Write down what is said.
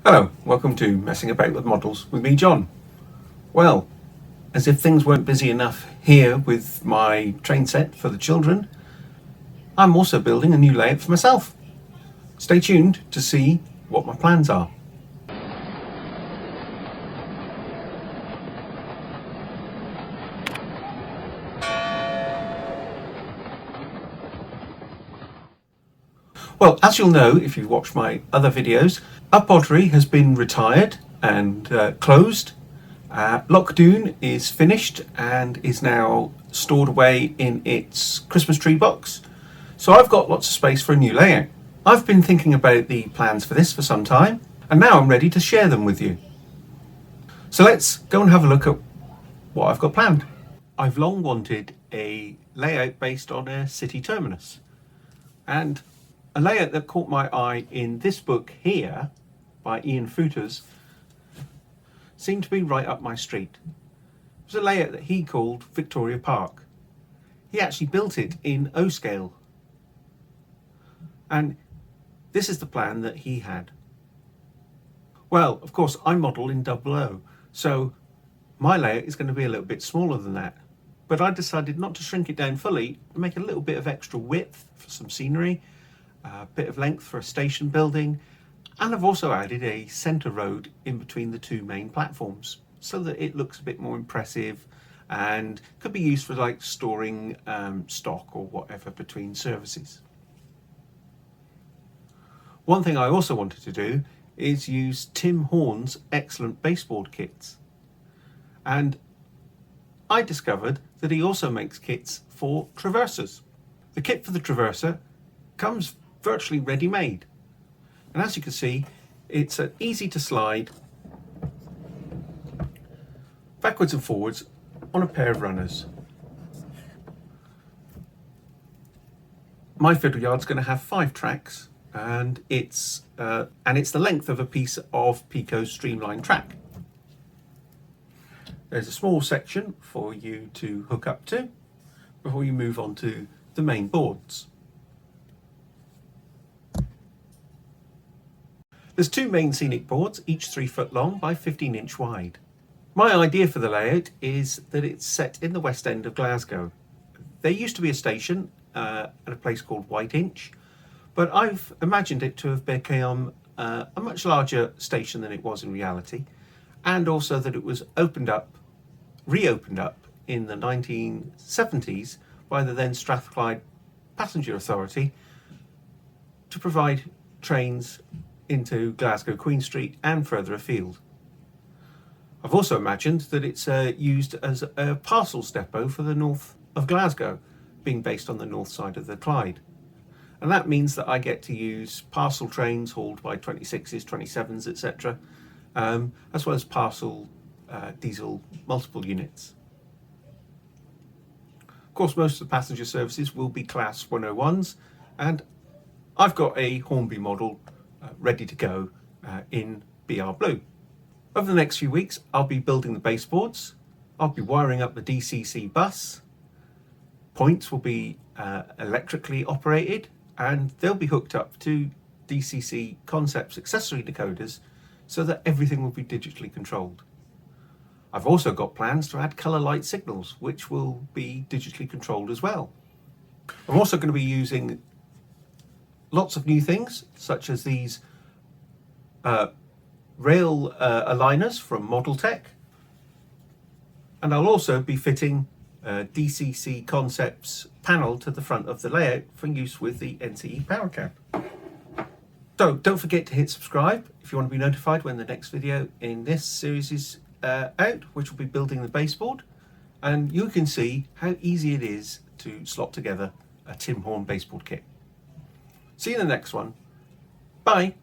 Hello, welcome to Messing About with Models with me, John. Well, as if things weren't busy enough here with my train set for the children, I'm also building a new layout for myself. Stay tuned to see what my plans are. Well, as you'll know if you've watched my other videos, Up Pottery has been retired and closed. Lockdown is finished and is now stored away in its Christmas tree box. So I've got lots of space for a new layout. I've been thinking about the plans for this for some time, and now I'm ready to share them with you. So let's go and have a look at what I've got planned. I've long wanted a layout based on a city terminus, and a layout that caught my eye in this book here by Ian Footers seemed to be right up my street. It was a layout that he called Victoria Park. He actually built it in O scale, and this is the plan that he had. Well, of course, I model in 00, so my layout is going to be a little bit smaller than that. But I decided not to shrink it down fully, make a little bit of extra width for some scenery, a bit of length for a station building, and I've also added a centre road in between the two main platforms so that it looks a bit more impressive and could be used for like storing stock or whatever between services. One thing I also wanted to do is use Tim Horn's excellent baseboard kits, and I discovered that he also makes kits for traversers. The kit for the traverser comes virtually ready-made, and as you can see, it's an easy to slide backwards and forwards on a pair of runners. My fiddle yard's going to have 5 tracks, and it's the length of a piece of Pico's streamlined track. There's a small section for you to hook up to before you move on to the main boards. There's 2 main scenic boards, each 3 foot long by 15 inch wide. My idea for the layout is that it's set in the West End of Glasgow. There used to be a station at a place called Whiteinch, but I've imagined it to have become a much larger station than it was in reality, and also that it was reopened up in the 1970s by the then Strathclyde Passenger Authority to provide trains into Glasgow Queen Street and further afield. I've also imagined that it's used as a parcels depot for the north of Glasgow, being based on the north side of the Clyde. And that means that I get to use parcel trains hauled by 26s, 27s, etc., as well as parcel diesel multiple units. Of course, most of the passenger services will be Class 101s, and I've got a Hornby model ready to go in BR Blue. Over the next few weeks, I'll be building the baseboards. I'll be wiring up the DCC bus. Points will be electrically operated, and they'll be hooked up to DCC Concepts accessory decoders so that everything will be digitally controlled. I've also got plans to add colour light signals, which will be digitally controlled as well. I'm also going to be using lots of new things, such as these rail aligners from Model Tech, and I'll also be fitting DCC Concepts panel to the front of the layout for use with the NCE power cab. So don't forget to hit subscribe if you want to be notified when the next video in this series is out, which will be building the baseboard, and you can see how easy it is to slot together a Tim Horn baseboard kit. See you in the next one. Bye.